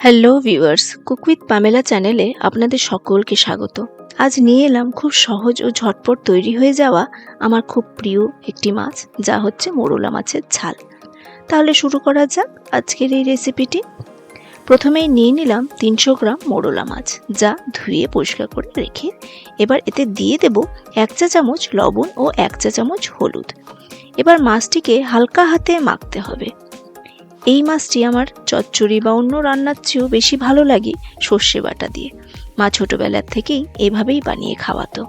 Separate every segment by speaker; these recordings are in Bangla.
Speaker 1: Hello viewers, cook with Pamela চ্যানেলে আপনাদের সকলকে স্বাগত। আজ নিয়ে এলাম খুব সহজ ও ঝটপট তৈরি হয়ে যাওয়া আমার খুব প্রিয় একটি মাছ, যা হচ্ছে মোরলা মাছের ঝাল। তাহলে শুরু করা যাক আজকের এই রেসিপিটি। প্রথমেই নিয়ে নিলাম 300 গ্রাম মোরলা মাছ, যা ধুয়ে পরিষ্কার করে রেখে এবার এতে দিয়ে দেব 1 চা চামচ লবণ ও 1 চা চামচ হলুদ। এবার মাছটিকে হালকা হাতে মাখতে হবে। এই মাছটি আমার চচ্চড়ি বা অন্য রান্নার চেয়েও বেশি ভালো লাগে সর্ষে বাটা দিয়ে। মা ছোটবেলার থেকেই এভাবেই বানিয়ে খাওয়াতো।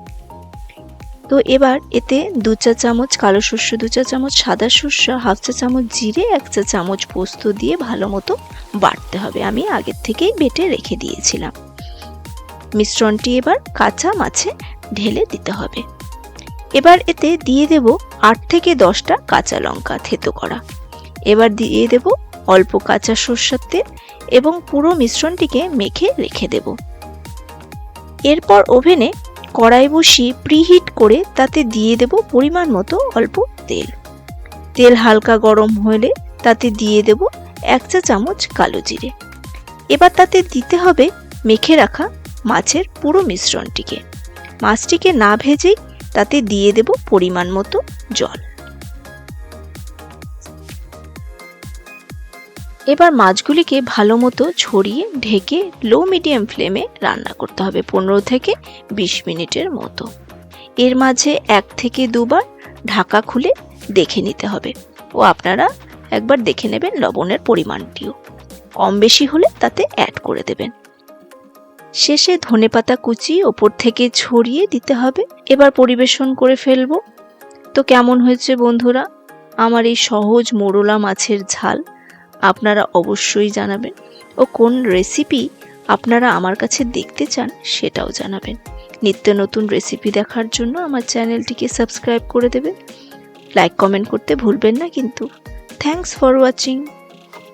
Speaker 1: তো এবার এতে 2 চা চামচ কালো সর্ষ, 2 চা চামচ সাদা সর্ষ, 1/2 চা চামচ জিরে, 1 চা চামচ পোস্ত দিয়ে ভালো মতো বাটতে হবে। আমি আগের থেকেই বেটে রেখে দিয়েছিলাম। মিশ্রণটি এবার কাঁচা মাছে ঢেলে দিতে হবে। এবার এতে দিয়ে দেব 8 থেকে 10টা কাঁচা লঙ্কা থেতো করা। এবার দিয়ে দেব অল্প কাঁচা সরষের তেল এবং পুরো মিশ্রণটিকে মেখে রেখে দেব। এরপর ওভেনে কড়াই বসিয়ে প্রিহিট করে তাতে দিয়ে দেব পরিমাণ মতো অল্প তেল। তেল হালকা গরম হলে তাতে দিয়ে দেব 1 চা চামচ কালো জিরে। এবার তাতে দিতে হবে মেখে রাখা মাছের পুরো মিশ্রণটিকে। মাছটিকে না ভেজেই তাতে দিয়ে দেব পরিমাণ মতো জল। এবার মাছগুলিকে ভালো মতো ছড়িয়ে ঢেকে লো মিডিয়াম ফ্লেমে রান্না করতে হবে 15 থেকে 20 মিনিটের মতো। এর মাঝে 1 থেকে 2 বার ঢাকা খুলে দেখে নিতে হবে ও আপনারা একবার দেখে নেবেন লবণের পরিমাণটিও। কম বেশি হলে তাতে অ্যাড করে দেবেন। শেষে ধনেপাতা কুচি ওপর থেকে ছড়িয়ে দিতে হবে। এবার পরিবেশন করে ফেলবো। তো কেমন হয়েছে বন্ধুরা আমার এই সহজ মোরলা মাছের ঝাল? আপনারা অবশ্যই জানাবেন ও কোন রেসিপি আপনারা আমার কাছে দেখতে চান সেটাও জানাবেন। নিত্য নতুন রেসিপি দেখার জন্য আমার চ্যানেলটিকে সাবস্ক্রাইব করে দেবেন। লাইক কমেন্ট করতে ভুলবেন না কিন্তু। Thanks for watching.